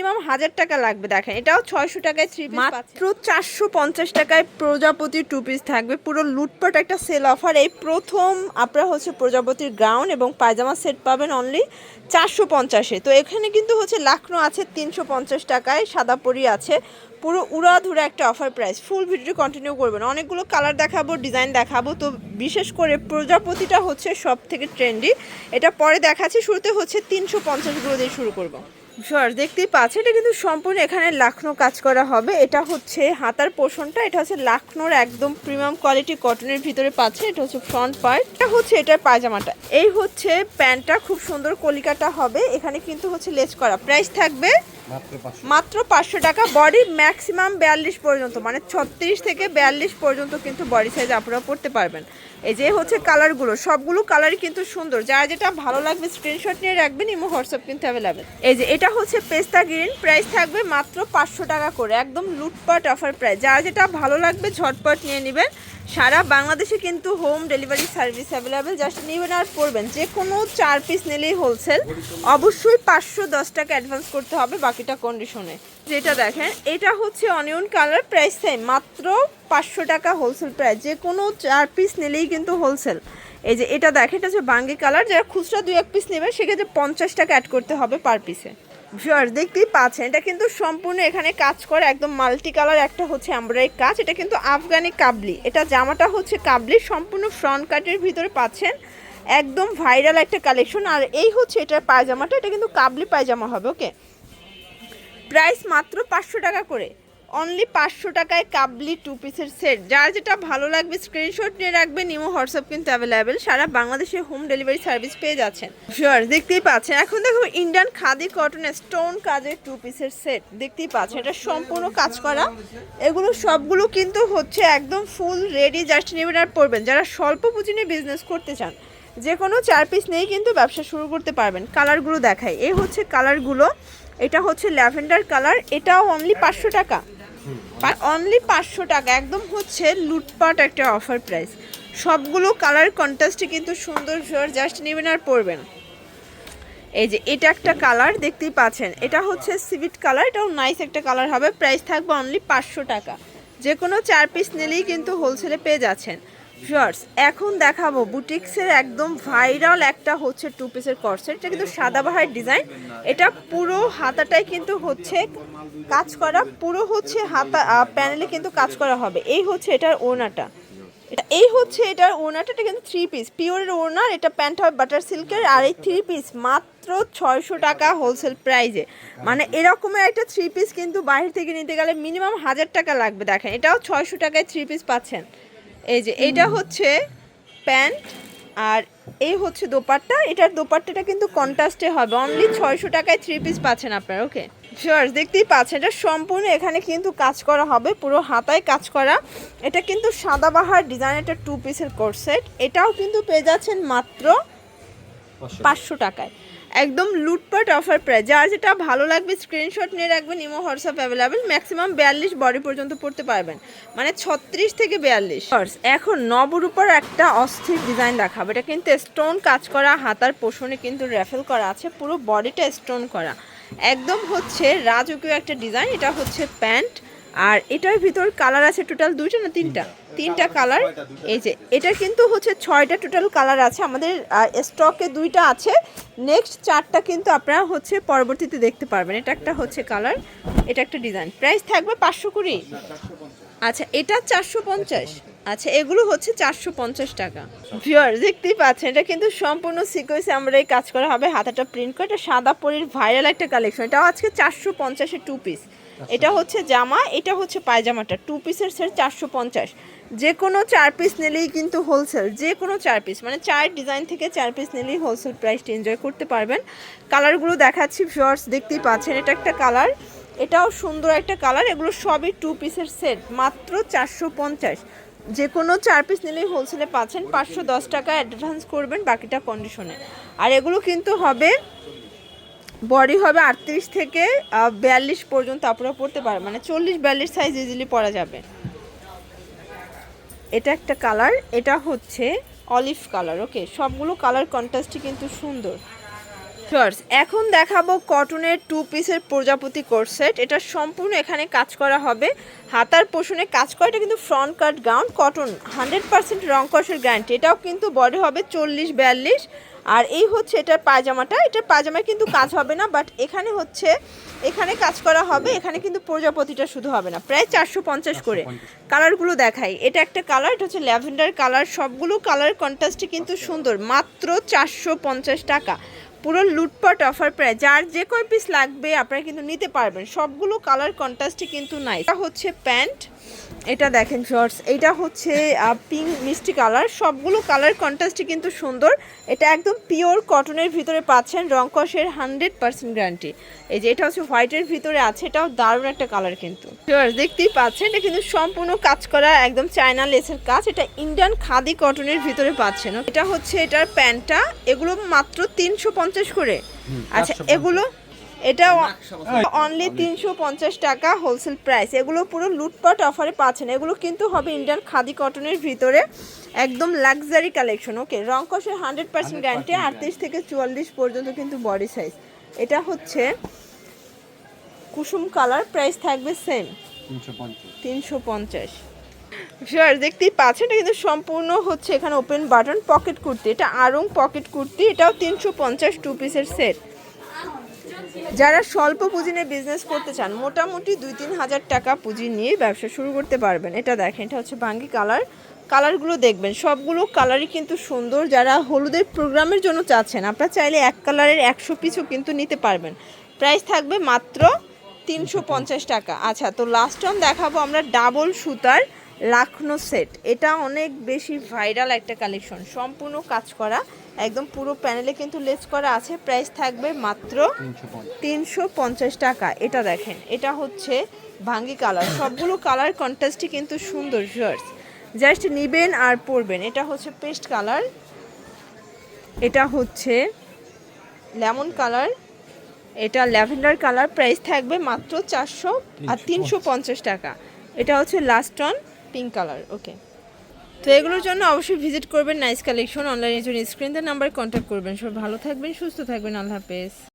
Minimum 1000 টাকা লাগবে। দেখেন এটাও 600 টাকায় 3 পিস মাত্র 450 টাকায় প্রজাপতির 2 পিস থাকবে। পুরো লুটপাট একটা সেল অফার। এই প্রথম আপনারা হচ্ছে প্রজাপতির গাউন এবং পায়জামা সেট পাবেন অনলি 450-এ। তো এখানে কিন্তু হচ্ছে লাখনো আছে 350 টাকায়, সাদা পরি আছে, পুরো উড়াধুরা একটা offer price. Full video continue করবেন, অনেকগুলো কালার দেখাবো, ডিজাইন দেখাবো। তো বিশেষ করে প্রজাপতিটা হচ্ছে সব থেকে ট্রেন্ডি, এটা পরে দেখাচ্ছি। শুরুতে হচ্ছে 350গুলো দিয়ে শুরু করবো। শর্ট দেখতেই পাচ্ছেন, এটা কিন্তু সম্পূর্ণ এখানে লাখনো কাজ করা হবে। এটা হচ্ছে হাতার পোর্শনটা, এটা হচ্ছে লাখনোর একদম প্রিমিয়াম কোয়ালিটি কটনের ভিতরে পাচ্ছে। এটা হচ্ছে ফ্রন্ট পার্ট, এটা হচ্ছে এটার পায়জামাটা, এই হচ্ছে প্যান্টটা, খুব সুন্দর কলিকাটা হবে। এখানে কিন্তু হচ্ছে লেস করা। প্রাইস থাকবে মাত্র 500 টাকা। বডি ম্যাক্সিমাম 42 পর্যন্ত, মানে 36 থেকে 42 পর্যন্ত কিন্তু বডি সাইজ আপনারা পড়তে পারবেন। এই যে হচ্ছে কালারগুলো, সবগুলো কালারই কিন্তু সুন্দর। যার যেটা ভালো লাগবে স্ক্রিনশট নিয়ে রাখবেন, ইমো হোয়াটসঅ্যাপ কিন্তু অ্যাভেলেবেল। এই যে এটা হচ্ছে পেস্তা গ্রিন, প্রাইস থাকবে মাত্র 500 টাকা করে, একদম লুটপাট অফার প্রাইস। যার যেটা ভালো লাগবে ঝটপট নিয়ে নেবেন। সারা বাংলাদেশে কিন্তু home delivery service available. Just নেবেন আর পড়বেন। যে কোনো 4 পিস নিলেই হোলসেল, অবশ্যই 510 টাকা অ্যাডভান্স করতে হবে, বাকিটা কন্ডিশনে। যেটা দেখেন এটা হচ্ছে অনিয়ন কালার, প্রাইস সেম মাত্র 500 টাকা হোলসেল প্রাইস। যে কোনো 4 পিস নিলেই কিন্তু হোলসেল। এই যে এটা দেখেন, এটা হচ্ছে বাঙ্গি কালার, যারা খুচরা 2-1 পিস নেবে সেক্ষেত্রে 50 টাকা অ্যাড করতে হবে পার পিসে। ভিউয়ার্স দেখতেই পাচ্ছেন, এটা কিন্তু সম্পূর্ণ এখানে কাজ করে, একদম মাল্টি কালার একটা হচ্ছে এমব্রয়ডারি কাজ। এটা কিন্তু আফগানি কাবলি, এটা জামাটা হচ্ছে কাবলি, সম্পূর্ণ ফ্রন্ট কাটের ভিতরে পাচ্ছেন, একদম ভাইরাল একটা কালেকশন। আর এই হচ্ছে এটার পায়জামাটা, এটা কিন্তু কাবলি পায়জামা হবে। ওকে, প্রাইস মাত্র 500 টাকা করে, অনলি 500 টাকায় কাবলি 2 পিসের সেট। যার যেটা ভালো লাগবে স্ক্রিনশট নিয়ে রাখবেন, ইমো হোয়াটসঅ্যাপ কিন্তু অ্যাভেলেবেল। সারা বাংলাদেশে হোম ডেলিভারি সার্ভিস পেয়ে যাচ্ছেন। শিওর দেখতেই পাচ্ছেন। এখন দেখো ইন্ডিয়ান খাদি কটনের স্টোন কাজের 2 পিসের সেট, দেখতেই পাচ্ছেন, এটা সম্পূর্ণ কাজ করা। এগুলো সবগুলো কিন্তু হচ্ছে একদম ফুল রেডি, জাস্ট নেবেন আর পরবেন। যারা স্বল্প পুঁজি নিয়ে বিজনেস করতে চান, যে কোনো 4 পিস নিয়েই কিন্তু ব্যবসা শুরু করতে পারবেন। কালারগুলো দেখাই, এই হচ্ছে কালারগুলো। এটা হচ্ছে ল্যাভেন্ডার কালার, এটাও অনলি 500 টাকা, অনলি 500 টাকা, একদম হচ্ছে লুটপাট একটা অফার প্রাইস। সবগুলো কালার কন্ট্রাস্টে কিন্তু সুন্দর, জাস্ট নেবেন আর পরবেন। এই যে এটা একটা কালার দেখতেই পাচ্ছেন, এটা হচ্ছে সিভিট কালার, এটাও নাইস একটা কালার হবে। প্রাইস থাকবে অনলি 500 টাকা। যে কোনো 4 পিস নিলেই কিন্তু হোলসেলে পেয়ে যাচ্ছেন। শর্টস এখন দেখাবো বুটিক্সের একদম ভাইরাল একটা হচ্ছে 2 পিসের কর্সেট। এটা কিন্তু সাদাবাহার ডিজাইন, এটা পুরো হাতাটাই কিন্তু হচ্ছে কাজ করা, পুরো হচ্ছে হাতা প্যানেলে কিন্তু কাজ করা হবে। এই হচ্ছে এটার ওড়নাটা, এই হচ্ছে এটার ওড়নাটা, এটা কিন্তু 3 পিস পিওরের ওড়না। এটা প্যান্ট হবে বাটার সিল্কের, আর এই 3 পিস মাত্র 600 টাকা হোলসেল প্রাইজে। মানে এরকমের একটা 3 পিস কিন্তু বাইরে থেকে নিতে গেলে মিনিমাম 1000 টাকা লাগবে। দেখেন এটাও 600 টাকায় 3 পিস পাচ্ছেন। এই যে এইটা হচ্ছে প্যান্ট, আর এই হচ্ছে দোপাট্টা। এটার দোপাট্টাটা কিন্তু কন্ট্রাস্টে হবে, অনলি 600 টাকায় 3 পিস পাচ্ছেন আপনারা। ওকে শিওর দেখতেই পাচ্ছেন, এটা সম্পূর্ণ এখানে কিন্তু কাজ করা হবে, পুরো হাতায় কাজ করা। এটা কিন্তু সাদাবাহার ডিজাইন, এটা 2 পিসের কোর্সেট। এটাও কিন্তু পেয়ে যাচ্ছেন মাত্র 500 টাকায়, একদম লুটপাট অফার প্রাইস। যার যেটা ভালো লাগবে স্ক্রিনশট নিয়ে রাখবেন, imo WhatsApp available. Maximum 42 body পর্যন্ত পড়তে পারবেন, মানে 36 থেকে 42। এখন নবরূপার একটা অস্থির ডিজাইন দেখাবো। এটা কিন্তু স্টোন কাজ করা, হাতার পোষণে কিন্তু র্যাফেল করা আছে, পুরো বডিটা স্টোন করা, একদম হচ্ছে রাজকীয় একটা ডিজাইন। এটা হচ্ছে প্যান্ট, আর এটার ভিতর কালার আছে টোটাল 2টা না 3টা কালার। এই যে এটা কিন্তু হচ্ছে 6টা টোটাল কালার আছে, আমাদের স্টকে 2টা আছে, নেক্সট 4টা কিন্তু আপনারা হচ্ছে পরবর্তীতে দেখতে পারবেন। এটা একটা হচ্ছে কালার, এটা একটা ডিজাইন। প্রাইস থাকবে 520। আচ্ছা এটা 450। আচ্ছা এগুলো হচ্ছে 450 টাকা। ভিউয়ার দেখতেই পাচ্ছেন, এটা কিন্তু সম্পূর্ণ সিকোয়েন্সে আমরা এই কাজ করা হবে, হাতাটা প্রিন্ট করে। এটা সাদা পরির ভাইরাল একটা কালেকশন, এটাও আজকে 450-এ 2 পিস। এটা হচ্ছে জামা, এটা হচ্ছে পায়জামাটা, 2 পিসের সেট 450। যে কোনো 4 পিস নিলেই কিন্তু হোলসেল, যে কোনো 4 পিস, মানে 4 ডিজাইন থেকে 4 পিস নিলেই হোলসেল প্রাইসটা এনজয় করতে পারবেন। কালারগুলো দেখাচ্ছি ভিউয়ার্স দেখতেই পাচ্ছেন, এটা একটা কালার, এটাও সুন্দর একটা কালার। এগুলো সবই 2 পিসের সেট, মাত্র 450। যে কোনো 4 পিস নিলেই হোলসেলে পাচ্ছেন। 510 টাকা অ্যাডভান্স করবেন, বাকিটা কন্ডিশনে। আর এগুলো কিন্তু হবে বডি হবে 38 থেকে 42 পর্যন্ত আপনারা পড়তে পারেন, মানে 40-42 সাইজ ইজিলি পরা যাবে। এটা একটা কালার, এটা হচ্ছে অলিভ কালার। ওকে সবগুলো কালার কন্ট্রাস্টই কিন্তু সুন্দর। শর্টস এখন দেখাবো কটনের 2 পিসের প্রজাপতি কোট সেট। এটা সম্পূর্ণ এখানে কাজ করা হবে, হাতার পোষণে কাজ করা। এটা কিন্তু ফ্রন্ট কাট গাউন, কটন, 100% রং কষের গ্যারান্টি। এটাও কিন্তু বডি হবে 40-42। আর এই হচ্ছে এটার পায়জামাটা। এটার পায়জামায় কিন্তু কাজ হবে না, বাট এখানে হচ্ছে এখানে কাজ করা হবে। এখানে কিন্তু প্রজাপতিটা শুধু হবে না, প্রায় 450 করে। কালারগুলো দেখাই। এটা একটা কালার, এটা হচ্ছে ল্যাভেন্ডার কালার। সবগুলো কালার কন্ট্রাস্টে কিন্তু সুন্দর, মাত্র 450 টাকা। পুরো লুটপাট অফার প্রায়। যার যে কয় পিস লাগবে আপনারা কিন্তু নিতে পারবেন। সবগুলো কালার কন্ট্রাস্টে কিন্তু নাই। এটা হচ্ছে প্যান্ট, এটা দেখেন শর্টস, এটা হচ্ছে পিঙ্ক মিষ্টি কালার। সবগুলো কালার কন্ট্রাস্টে কিন্তু সুন্দর। এটা একদম পিওর কটনের ভিতরে পাচ্ছেন, রং কষের 100% গ্যারান্টি। এই যে এটা হচ্ছে হোয়াইটের ভিতরে আছে, এটাও দারুণ একটা কালার কিন্তু শর্টস দেখতেই পাচ্ছেন। এটা কিন্তু সম্পূর্ণ কাজ করা, একদম চায়না লেসের কাজ। এটা ইন্ডিয়ান খাদি কটনের ভিতরে পাচ্ছেন। এটা হচ্ছে এটার প্যান্টটা, এগুলো মাত্র 350 করে। আচ্ছা এগুলো এটা অনলি 350 টাকা হোলসেল প্রাইস। এগুলো পুরো লুটপাট অফারে পাচ্ছেন। এগুলো কিন্তু হবে ইন্ডিয়ান খাদি কটনের ভিতরে, একদম লাক্সারি কালেকশন। ওকে, রং কষের 100% গ্যারান্টি, 38 থেকে 44 পর্যন্ত কিন্তু বডি সাইজ। এটা হচ্ছে কুসুম কালার, প্রাইস থাকবে সেম 350। শিওর দেখতেই পাচ্ছেন। এটা কিন্তু সম্পূর্ণ হচ্ছে এখানে ওপেন বাটন পকেট কুর্তি। এটা আরং পকেট কুর্তি, এটাও 350 2 পিসের সেট। যারা স্বল্প পুঁজি নিয়ে বিজনেস করতে চান, মোটামুটি 2-3 হাজার টাকা পুঁজি নিয়ে ব্যবসা শুরু করতে পারবেন। এটা দেখেন, এটা হচ্ছে বাঙ্গি কালার। কালারগুলো দেখবেন, সবগুলো কালারই কিন্তু সুন্দর। যারা হলুদের প্রোগ্রামের জন্য চাচ্ছেন, আপনারা চাইলে এক কালারের 100 পিসও কিন্তু নিতে পারবেন। প্রাইস থাকবে মাত্র 350 টাকা। আচ্ছা, তো লাস্ট অন দেখাবো আমরা ডাবল সুতার লাখনো সেট। এটা অনেক বেশি ভাইরাল একটা কালেকশন, সম্পূর্ণ কাজ করা, একদম পুরো প্যানেলে কিন্তু লেস করা আছে। প্রাইস থাকবে মাত্র 350 টাকা। এটা দেখেন, এটা হচ্ছে ভাঙ্গি কালার। সবগুলো কালার কন্ট্রাস্টই কিন্তু সুন্দর ভিউয়ার্স, জাস্ট নিবেন আর পরবেন। এটা হচ্ছে পেস্ট কালার, এটা হচ্ছে লেমন কালার, এটা ল্যাভেন্ডার কালার। প্রাইস থাকবে মাত্র 400 আর 350 টাকা। এটা হচ্ছে লাস্ট অন পিঙ্ক কালার। ওকে, তো এগুলোর জন্য অবশ্যই ভিজিট করবেন নাইস কালেকশন। অনলাইনের জন্য স্ক্রিনের নাম্বার কন্ট্যাক্ট করবেন। সব ভালো থাকবেন, সুস্থ থাকবেন। আল্লাহ হাফেজ।